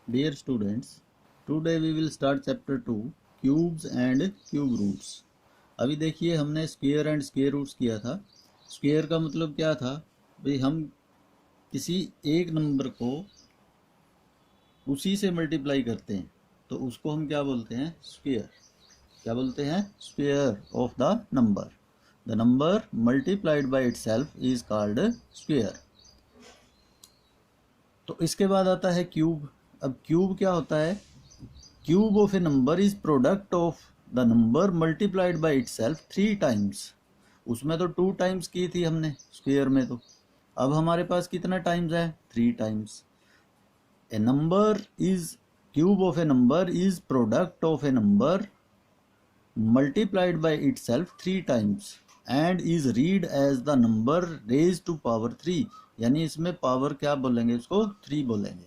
Dear students, today we will start chapter 2 cubes and cube roots। अभी देखिए हमने square and square roots किया था। स्क्वायर का मतलब क्या था भाई, हम किसी एक नंबर को उसी से मल्टीप्लाई करते हैं तो उसको हम क्या बोलते हैं, स्क्वायर। क्या बोलते हैं? Square of the number multiplied by itself is called square. तो इसके बाद आता है क्यूब। अब क्यूब क्या होता है? Cube of a number is product of the number multiplied by itself 3 times. उसमें तो 2 टाइम्स की थी हमने स्क्वायर में, तो अब हमारे पास कितना टाइम्स है? 3 times. A number is cube of a number is product of a number multiplied by itself 3 times and is read as the number raise to power 3। यानी इसमें पावर क्या बोलेंगे? इसको 3 बोलेंगे।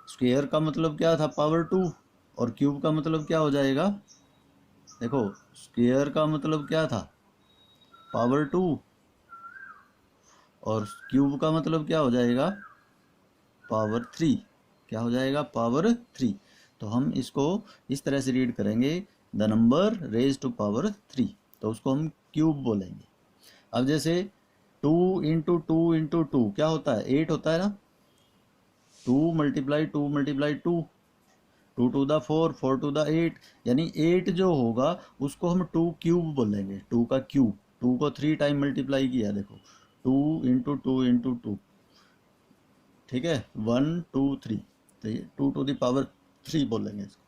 स्क्वायर का मतलब क्या था? पावर 2। और क्यूब का मतलब क्या हो जाएगा? देखो, स्क्वायर का मतलब क्या था? पावर 2। और क्यूब का मतलब क्या हो जाएगा? पावर 3। क्या हो जाएगा? पावर 3। तो हम इसको इस तरह से रीड करेंगे, the number raise to power 3, तो उसको हम क्यूब बोलेंगे। अब जैसे 2 × 2 × 2 क्या होता है? 8 होता है ना। 2 × 2 × 2 2 टू द 4, 4 टू द 8, यानी 8 जो होगा उसको हम 2 क्यूब बोलेंगे। 2 का क्यूब, 2 को 3 टाइम मल्टीप्लाई किया, देखो 2 × 2 × 2, ठीक है, 1 2 3, तो ये 2 टू द पावर 3 बोलेंगे इसको।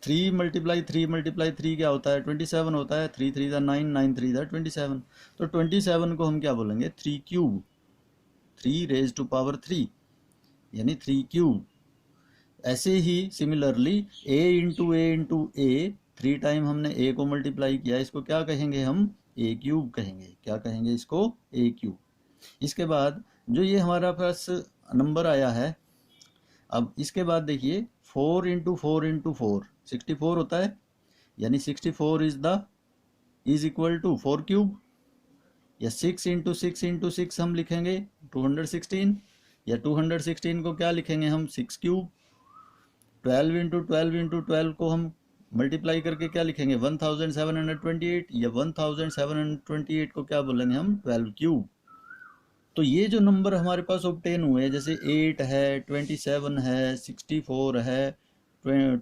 3 × 3 क्या होता है? 27 होता है। 3 3 9, 9 3 27। तो 27 को हम क्या बोलेंगे? 3 क्यूब। 3 रेज टू पावर 3 यानी 3 क्यूब। ऐसे ही similarly a × a × a, 3 time हमने a को मल्टीप्लाई किया, इसको क्या कहेंगे हम? a क्यूब कहेंगे। क्या कहेंगे इसको? a cube. इसके बाद जो ये हमारा पास नंबर आया है, अब इसके बाद देखिए 4 × 4 × 4 64 होता है, यानी 64 इज इक्वल टू 4 क्यूब। या 6 × 6 × 6 हम लिखेंगे 216, या 216 को क्या लिखेंगे हम? 6 क्यूब। 12 × 12 × 12 को हम मल्टीप्लाई करके क्या लिखेंगे? 1728, या 1728 को क्या बोलेंगे हम? 12 क्यूब। तो ये जो नंबर हमारे पास ऑब्टेन हुए, जैसे 8 है, 27 है, 64 है,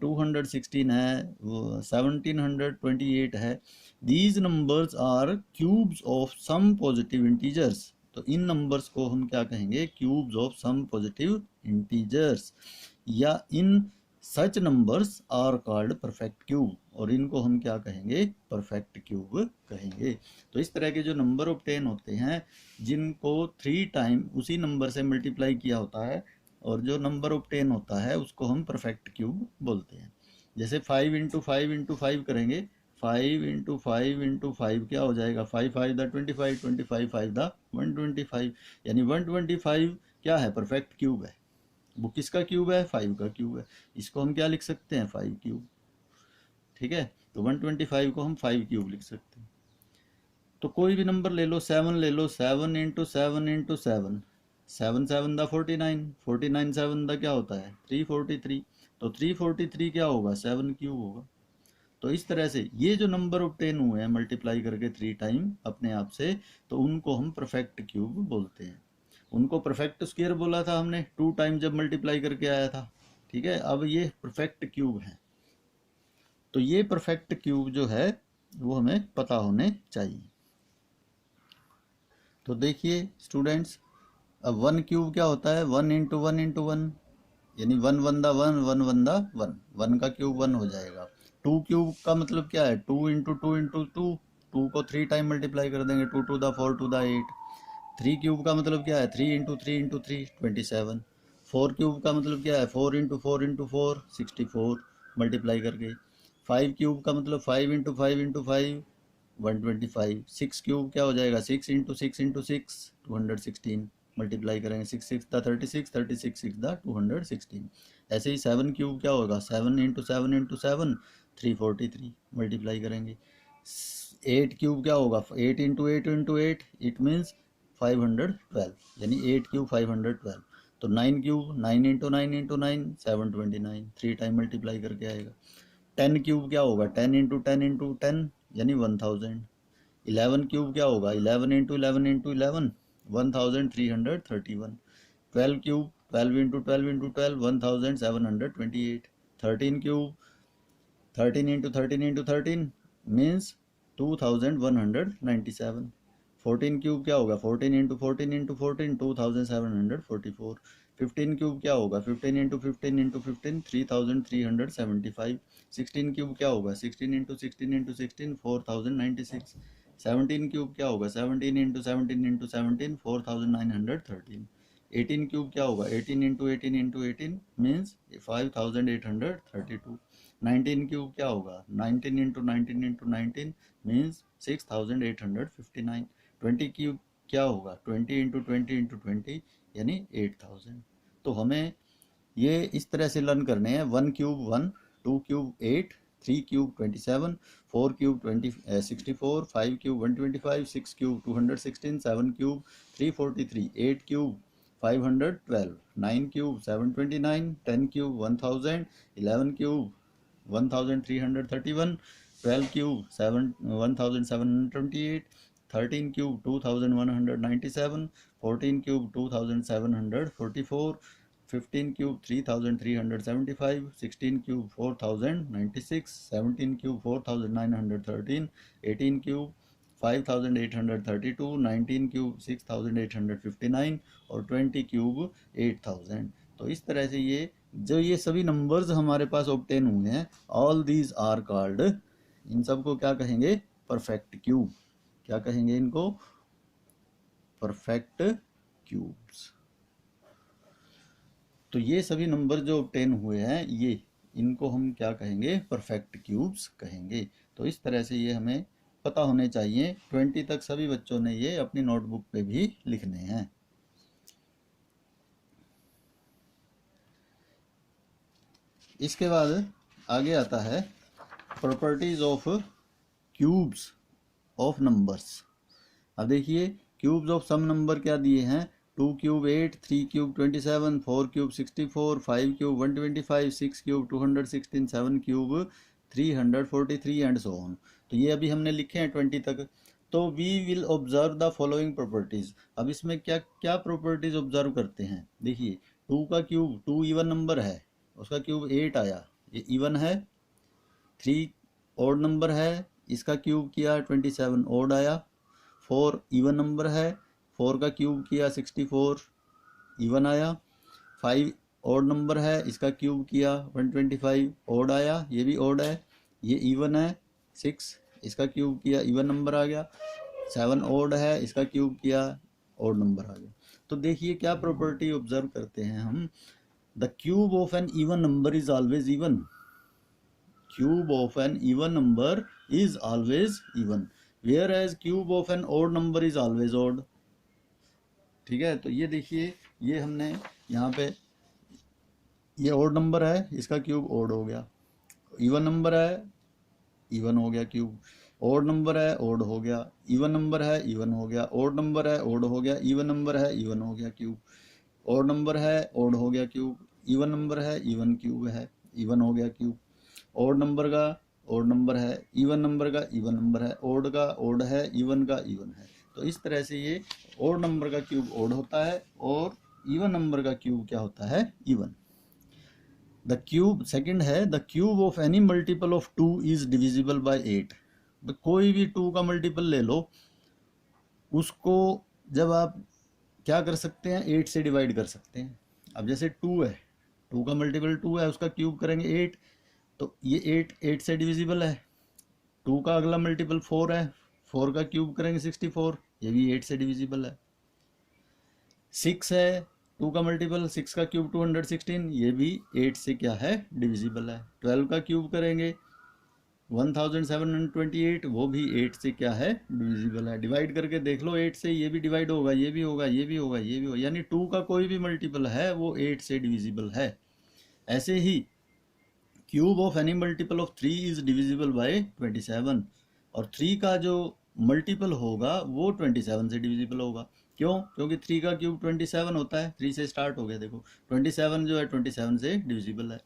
216 है, 1728 है, these numbers are cubes of some positive integers. तो इन नंबर्स को हम क्या कहेंगे? Cubes of some positive integers, या इन such numbers are called perfect cube, और इनको हम क्या कहेंगे? परफेक्ट क्यूब कहेंगे। तो इस तरह के जो नंबर ऑब्टेन होते हैं, जिनको 3 टाइम उसी नंबर से मल्टीप्लाई किया होता है, और जो नंबर ऑब्टेन होता है उसको हम परफेक्ट क्यूब बोलते हैं। जैसे 5 × 5 × 5 करेंगे, 5 × 5 × 5 क्या हो जाएगा? 5 5 द 25, 25 5 द 125, यानी 125 क्या है? परफेक्ट क्यूब है। वो किसका क्यूब है? 5 का क्यूब है। इसको हम क्या लिख सकते हैं? 5 क्यूब। ठीक है, तो 125 को हम 5 क्यूब लिख सकते हैं। तो कोई भी नंबर ले लो, 7 ले लो, 7 × 7 × 7, 7 7 द 49, 49 7 द क्या होता है? 343। तो 343 क्या होगा? 7 क्यूब होगा। तो इस तरह से ये जो नंबर ऑब्टेन हुए हैं मल्टीप्लाई करके 3 टाइम अपने आप से, तो उनको हम परफेक्ट क्यूब बोलते हैं। उनको परफेक्ट स्क्वायर बोला था हमने 2 टाइम जब मल्टीप्लाई करके आया था। ठीक है, अब ये परफेक्ट क्यूब है। तो ये परफेक्ट क्यूब जो है वो हमें पता होने चाहिए। तो देखिए स्टूडेंट्स, अब 1 क्यूब क्या होता है? 1 × 1 × 1, यानी 1 1 द 1, 1 1 द 1, 1 का क्यूब 1 हो जाएगा। 2 क्यूब का मतलब क्या है? 2 × 2 × 2, 2 को 3 टाइम मल्टीप्लाई कर देंगे, 2 to the 4 to the 8। 3 cube का मतलब क्या है? 3 × 3 × 3 27। 4 क्यूब का मतलब क्या है? 4 × 4 × 4 64 मल्टीप्लाई करके। 5 क्यूब का मतलब 5 × 5 × 5 125। 6 क्यूब क्या हो जाएगा? 6 × 6 × 6 216 मल्टीप्लाई करेंगे। 6 6 द 36, 36 6 द 216। ऐसे ही 7 क्यूब क्या होगा? 7 × 7 × 7 343 मल्टीप्लाई करेंगे। 8 क्यूब क्या होगा? 8 × 8 × 8, इट मीन्स 512, यानी 8 क्यूब 512। तो 9 cube 9 into 9 into 9 729, 3 time multiply करके आएगा। 10 क्यूब क्या होगा 10 इंटू 10 इंटू 10 यानी 1000। 11 क्यूब क्या होगा 11 into 11 into 11 1331। 12 cube 12 into 12 into 12 1728। 13 cube 13 into 13 into 13 means 2197। 14 cube क्या होगा 14 into 14 into 14 2744। 15 क्यूब क्या होगा 15 into 15 into 15 3375। 16 क्यूब क्या होगा 16 into 16 into 16 4096। 17 क्यूब क्या होगा 17 into 17 into 17 4913। 18 क्यूब क्या होगा 18 into 18 into 18 means 5832। 19 क्यूब क्या होगा 19 into 19 into 19 means 6859। 20 क्यूब क्या होगा 20 into 20 into 20 यानी 8000। तो हमें ये इस तरह से लर्न करने हैं 1 cube 1, 2 cube 8, 3 cube 27, 4 cube 64, 5 cube 125, 6 cube 216, 7 cube 343, 8 cube 512, 9 cube 729, 10 cube 1000, 11 cube 1331, 12 cube 1728, 13 cube 2197, 14 cube 2744, 15 cube 3375, 16 cube 4096, 17 cube 4913, 18 cube 5832, 19 cube 6859 और 20 cube 8000। तो इस तरह से ये सभी नंबर्स हमारे पास ऑब्टेन हुए हैं, ऑल दीज आर कॉल्ड, इन सबको क्या कहेंगे परफेक्ट क्यूब। क्या कहेंगे इनको परफेक्ट क्यूब्स। तो ये सभी नंबर जो ऑब्टेन हुए हैं ये इनको हम क्या कहेंगे परफेक्ट क्यूब्स कहेंगे। तो इस तरह से ये हमें पता होने चाहिए। 20 तक सभी बच्चों ने ये अपनी नोटबुक पे भी लिखने हैं। इसके बाद आगे आता है properties of cubes of numbers. अब देखिए क्यूब्स ऑफ सम नंबर क्या दिए हैं 2 cube 8, 3 cube 27, 4 cube 64, 5 cube 125, 6 cube 216, 7 cube 343 and so on. तो ये अभी हमने लिखे हैं 20 तक। तो we will observe the following properties. अब इसमें क्या क्या प्रॉपर्टीज ऑब्जर्व करते हैं। देखिए 2 का क्यूब 2 इवन नंबर है, उसका क्यूब 8 आया, ये इवन है। 3 ऑड नंबर है, इसका क्यूब किया 27 ऑड आया। 4 इवन नंबर है, 4 का क्यूब किया 64 इवन आया। 5 ऑड नंबर है, इसका क्यूब किया 125 ऑड आया, ये भी ऑड है, ये इवन है। 6 इसका क्यूब किया इवन नंबर आ गया। 7 ऑड है, इसका क्यूब किया ऑड नंबर आ गया। तो देखिए क्या प्रॉपर्टी ऑब्जर्व करते हैं हम, the cube of an even number is always even. Cube of an even number is always even, whereas cube of an odd number is always odd। ठीक है, तो ये देखिए ये हमने यहाँ पे ये odd नंबर है, इसका क्यूब odd हो गया। इवन नंबर है, इवन हो गया क्यूब। odd नंबर है, odd हो गया। इवन नंबर है, इवन हो गया। odd नंबर है, odd हो गया। इवन नंबर है, इवन हो गया क्यूब। odd नंबर है, odd हो गया क्यूब। इवन नंबर है, इवन क्यूब है, इवन हो गया क्यूब। ओड नंबर का ओड नंबर है, इवन नंबर का इवन नंबर है, ओड का ओड है, इवन का इवन है। तो इस तरह से ये ओड नंबर का क्यूब ओड होता है और इवन नंबर का क्यूब क्या होता है इवन। द क्यूब सेकंड है the cube of any multiple of 2 is divisible bye 8। कोई भी 2 का मल्टीपल ले लो, उसको जब आप क्या कर सकते हैं 8 से डिवाइड कर सकते हैं। अब जैसे 2 है, 2 का मल्टीपल 2 है, उसका क्यूब करेंगे 8, तो ये 8 से डिविजिबल है। 2 का अगला मल्टीपल 4 है, 4 का क्यूब करेंगे 64, ये भी 8 से डिविजिबल है। 6 है, 2 का मल्टीपल 6 का क्यूब 216, ये भी 8 से क्या है डिविजिबल है। 12 का क्यूब करेंगे 1728, वो भी 8 से क्या है डिविजिबल है। डिवाइड करके देख लो 8 से, ये भी डिवाइड होगा, ये भी होगा, ये भी होगा, ये भी होगा, यानी 2 का कोई भी मल्टीपल है वो 8 से डिविजिबल है। ऐसे ही cube of any multiple of 3 is divisible by 27, और 3 का जो मल्टीपल होगा वो 27 से डिविजिबल होगा। क्यों? क्योंकि 3 का क्यूब 27 होता है, 3 से स्टार्ट हो गया। देखो 27 जो है 27 से डिविजिबल है।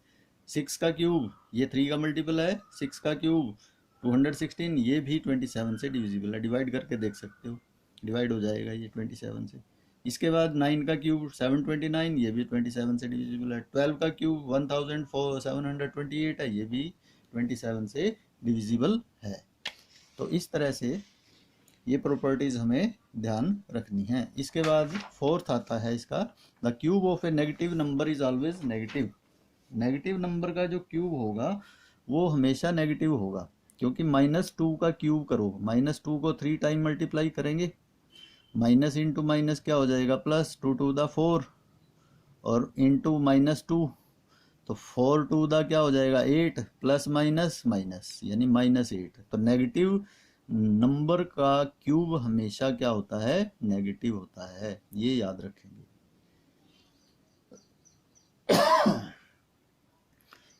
6 का क्यूब ये 3 का मल्टीपल है, 6 का क्यूब 216 ये भी 27 से डिविजिबल है। डिवाइड करके देख सकते हो, डिवाइड हो जाएगा ये 27 से। इसके बाद 9 का क्यूब 729 ये भी 27 से डिविजिबल है। 12 का क्यूब 1728 है, ये भी 27 से डिविजिबल है। तो इस तरह से ये प्रॉपर्टीज हमें ध्यान रखनी है। इसके बाद फोर्थ आता है इसका, the cube of A negative number is always negative. Negative number का जो क्यूब होगा वो हमेशा नेगेटिव होगा, क्योंकि -2 का क्यूब करो, -2 को 3 टाइम मल्टीप्लाई करेंगे, माइनस इंटू माइनस क्या हो जाएगा प्लस, 2 टू द 4 और इंटू -2 तो 4 टू द क्या हो जाएगा 8 प्लस माइनस माइनस यानी -8। तो नेगेटिव नंबर का क्यूब हमेशा क्या होता है, नेगेटिव होता है, ये याद रखेंगे।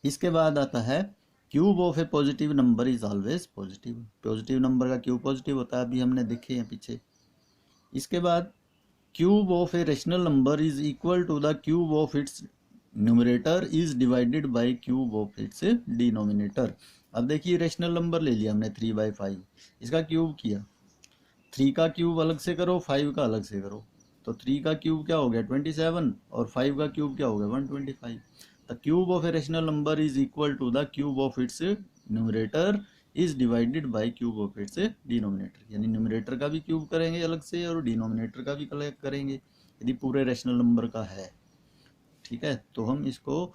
इसके बाद आता है cube of a positive number is always positive. Positive number का क्यूब पॉजिटिव होता है, अभी हमने देखे हैं पीछे। इसके बाद cube of a rational number is equal to the cube of its numerator is divided by cube of its denominator. अब देखिए रेशनल नंबर ले लिया हमने 3/5, इसका क्यूब किया, 3 का क्यूब अलग से करो, 5 का अलग से करो, तो 3 का क्यूब क्या हो गया 27 और 5 का क्यूब क्या हो गया 125। The cube of a rational number is equal to the cube of its numerator is divided by cube of its denominator. यानी न्यूमरेटर का भी क्यूब करेंगे अलग से और डिनोमिनेटर का भी कलेक्ट करेंगे यदि पूरे रेशनल नंबर का है। ठीक है, तो हम इसको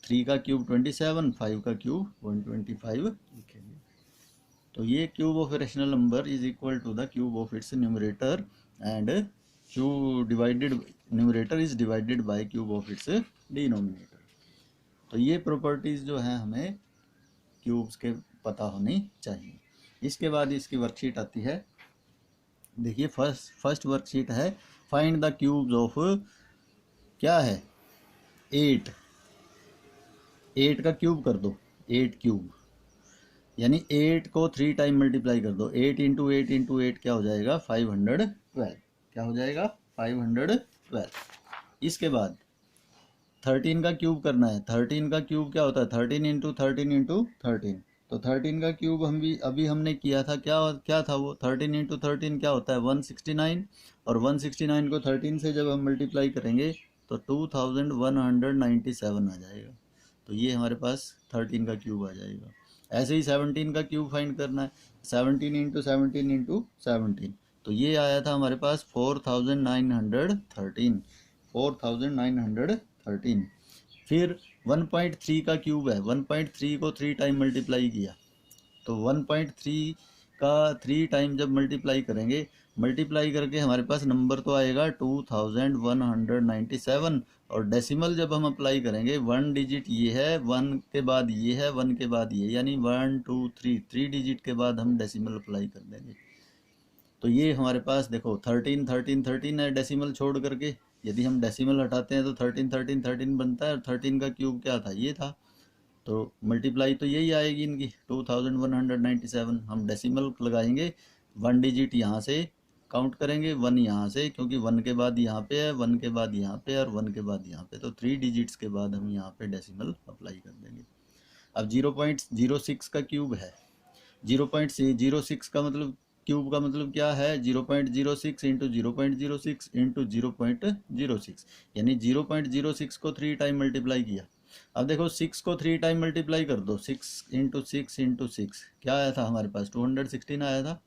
3 का क्यूब 27, 5 का क्यूब 125 लिखेंगे। तो ये cube of a rational number is equal to the cube of its numerator and cube divided numerator is divided by cube of its denominator. तो ये प्रॉपर्टीज जो है हमें क्यूब्स के पता होनी चाहिए। इसके बाद इसकी वर्कशीट आती है, देखिए फर्स्ट वर्कशीट है फाइंड द क्यूब्स ऑफ, क्या है 8, 8 का क्यूब कर दो, 8 क्यूब यानी 8 को 3 टाइम मल्टीप्लाई कर दो, 8 इंटू 8 इंटू 8 क्या हो जाएगा 512, क्या हो जाएगा 512। इसके बाद 13 का क्यूब करना है, 13 का क्यूब क्या होता है 13 इंटू 13 इंटू 13, तो 13 का क्यूब हम भी अभी हमने किया था, क्या क्या था वो 13 इंटू 13 क्या होता है 169 और 169 को 13 से जब हम मल्टीप्लाई करेंगे तो 2197 आ जाएगा। तो ये हमारे पास 13 का क्यूब आ जाएगा। ऐसे ही 17 का क्यूब फाइंड करना है, 17 इंटू 17 इंटू 17, तो ये आया था हमारे पास 4913, 4913। फिर 1.3 का क्यूब है, 1.3 को 3 टाइम मल्टीप्लाई किया, तो 1.3 का 3 टाइम जब मल्टीप्लाई करेंगे, मल्टीप्लाई करके हमारे पास नंबर तो आएगा 2197 और डेसिमल जब हम अप्लाई करेंगे 1 डिजिट ये है, 1 के बाद ये है, 1 के बाद ये, यानी 1 2 3 डिजिट के बाद हम डेसिमल अप्लाई कर देंगे। तो ये हमारे पास देखो 13 13 13 है डेसिमल छोड़ करके, यदि हम डेसिमल हटाते हैं तो 13 13 13 बनता है और 13 का क्यूब क्या था ये था, तो मल्टीप्लाई तो यही आएगी इनकी 2197। हम डेसिमल लगाएंगे, 1 डिजिट यहाँ से काउंट करेंगे, 1 यहाँ से, क्योंकि 1 के बाद यहाँ पे है, 1 के बाद यहाँ पे और 1 के बाद यहाँ पे, तो 3 डिजिट्स के बाद हम यहाँ पे डेसिमल अप्लाई कर देंगे। अब 0.06 का क्यूब है, 0.06 का मतलब क्यूब का मतलब क्या है 0.06 इंटू 0.06 इंटू 0.06 यानी 0.06 को 3 टाइम मल्टीप्लाई किया। अब देखो 6 को 3 टाइम मल्टीप्लाई कर दो, 6 इंटू 6 इंटू 6 क्या आया था हमारे पास 216 आया था।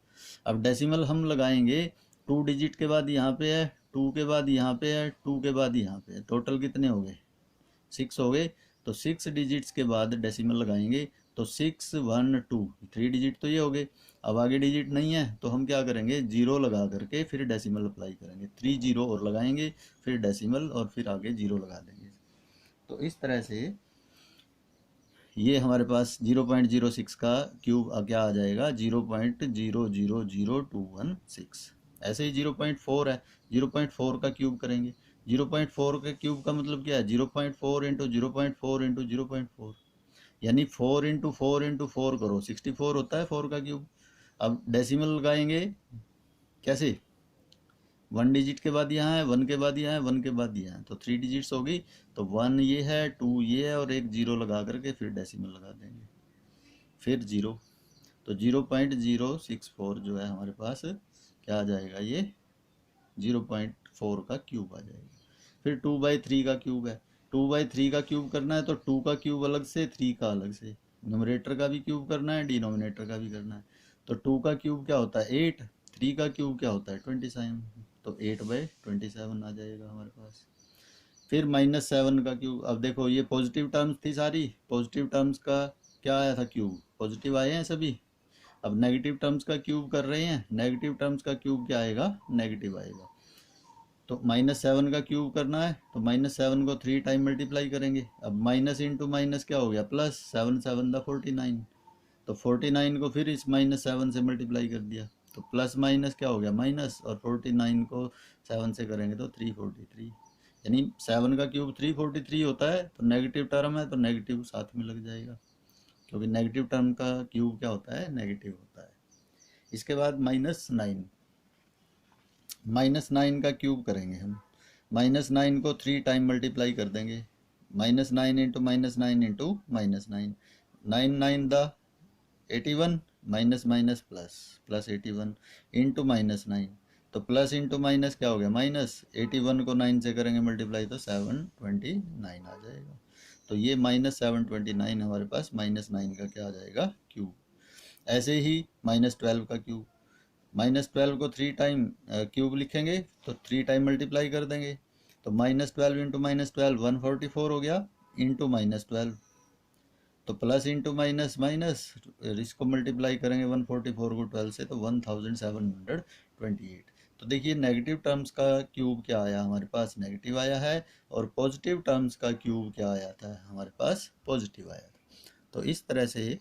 अब डेसिमल हम लगाएंगे, 2 डिजिट के बाद यहाँ पे है, 2 के बाद यहाँ पे है, 2 के बाद यहाँ पे है, टोटल कितने हो गए 6 हो गए। तो 6 डिजिट्स के बाद डेसिमल लगाएंगे तो 6 1 2 3 डिजिट तो ये हो गए। अब आगे डिजिट नहीं है तो हम क्या करेंगे 0 लगा करके फिर डेसिमल अप्लाई करेंगे, 3 0 और लगाएंगे फिर डेसिमल और फिर आगे 0 लगा देंगे। तो इस तरह से ये हमारे पास 0.06 का क्यूब क्या आ जाएगा 0.000216। ऐसे ही 0.4 है, 0.4 का क्यूब करेंगे, 0.4 के क्यूब का मतलब क्या है 0.4 इंटू 0.4 इंटू 0.4 यानी 4 इंटू 4 इंटू 4 करो 64 होता है 4 का क्यूब। अब डेसिमल लगाएंगे कैसे 1 डिजिट के बाद यहाँ है, 1 के बाद यहाँ है, 1 के बाद यहाँ है, तो 3 डिजिट्स हो गई। तो 1 ये है, 2 ये है, और एक 0 लगा करके फिर डेसिमल लगा देंगे, फिर 0। तो 0.064 जो है हमारे पास क्या आ जाएगा, ये 0.4 का क्यूब आ जाएगा। फिर 2/3 का क्यूब है, 2/3 का क्यूब करना है तो 2 का क्यूब अलग से, 3 का अलग से, न्यूमरेटर का भी क्यूब करना है, डिनोमिनेटर का भी करना है। तो 2 का क्यूब क्या होता है 8, 3 का क्यूब क्या होता है 27, तो 8/27 आ जाएगा हमारे पास। फिर -7 का क्यूब, अब देखो ये पॉजिटिव टर्म्स थी सारी, पॉजिटिव टर्म्स का क्या आया था क्यूब, पॉजिटिव आए हैं सभी। अब नेगेटिव टर्म्स का क्यूब कर रहे हैं, नेगेटिव टर्म्स का क्यूब क्या आएगा, नेगेटिव आएगा। तो -7 का क्यूब करना है तो -7 को 3 टाइम मल्टीप्लाई करेंगे। अब माइनस इंटू माइनस क्या हो गया प्लस, 7 7 द 49, तो 49 को फिर इस -7 से मल्टीप्लाई कर दिया, तो प्लस माइनस क्या हो गया माइनस, और 49 को 7 से करेंगे तो 343, यानी 7 का क्यूब 343 होता है। तो नेगेटिव टर्म है तो नेगेटिव साथ में लग जाएगा, क्योंकि नेगेटिव टर्म का क्यूब क्या होता है, नेगेटिव होता है। इसके बाद -9, -9 का क्यूब करेंगे हम। -9 को 3 टाइम मल्टीप्लाई कर देंगे, -9 into -9 into -9, 9 9 the 81, minus minus plus, plus 81 into -9, तो प्लस इंटू माइनस क्या हो गया माइनस, 81 को 9 से करेंगे मल्टीप्लाई तो 729 आ जाएगा। तो ये -729 हमारे पास -9 का क्या आ जाएगा क्यूब। ऐसे ही -12 का क्यूब, -12 को 3 टाइम क्यूब लिखेंगे तो 3 टाइम मल्टीप्लाई कर देंगे, तो -12 इंटू -12 144 हो गया, इंटू -12, तो प्लस इंटू माइनस माइनस, इसको मल्टीप्लाई करेंगे 144 को 12 से तो 1728। तो देखिए नेगेटिव टर्म्स का क्यूब क्या आया हमारे पास, नेगेटिव आया है, और पॉजिटिव टर्म्स का क्यूब क्या आया था हमारे पास, पॉजिटिव आया था। तो इस तरह से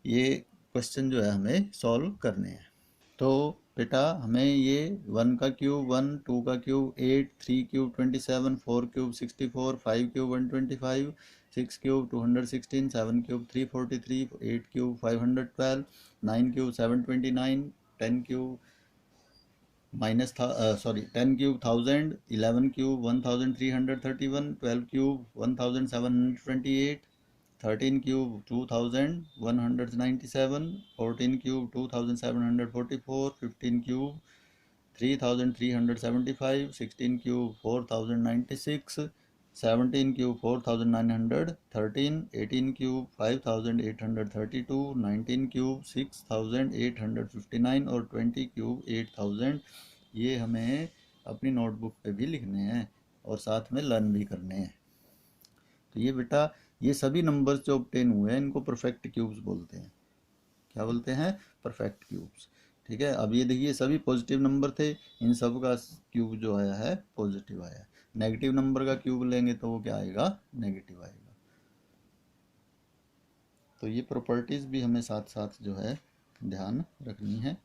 ये क्वेश्चन जो है हमें सॉल्व करने हैं। तो बेटा हमें ये 1 का क्यूब 1, 2 का cube 8, 3 cube 27, 4 cube 64, 5 cube 125, 6 cube 216, 7 cube 343, 8 cube 512, 9 cube 729, 10 cube -10 cube 1000, 11 cube 1331, 12 cube 1728, 13 cube 2197, 14 cube 2744, 15 cube 3375, 16 cube 4096, 17 cube 4913, 18 cube 5832, 19 cube 6859 और 20 cube 8000। ये हमें अपनी नोटबुक पे भी लिखने हैं और साथ में लर्न भी करने हैं। तो ये बेटा ये सभी नंबर्स जो ऑब्टेन हुए हैं इनको परफेक्ट क्यूब्स बोलते हैं। क्या बोलते हैं, परफेक्ट क्यूब्स। ठीक है, अब ये देखिए सभी पॉजिटिव नंबर थे, इन सब का क्यूब जो आया है पॉजिटिव आया है। नेगेटिव नंबर का क्यूब लेंगे तो वो क्या आएगा, नेगेटिव आएगा। तो ये प्रॉपर्टीज भी हमें साथ साथ जो है ध्यान रखनी है।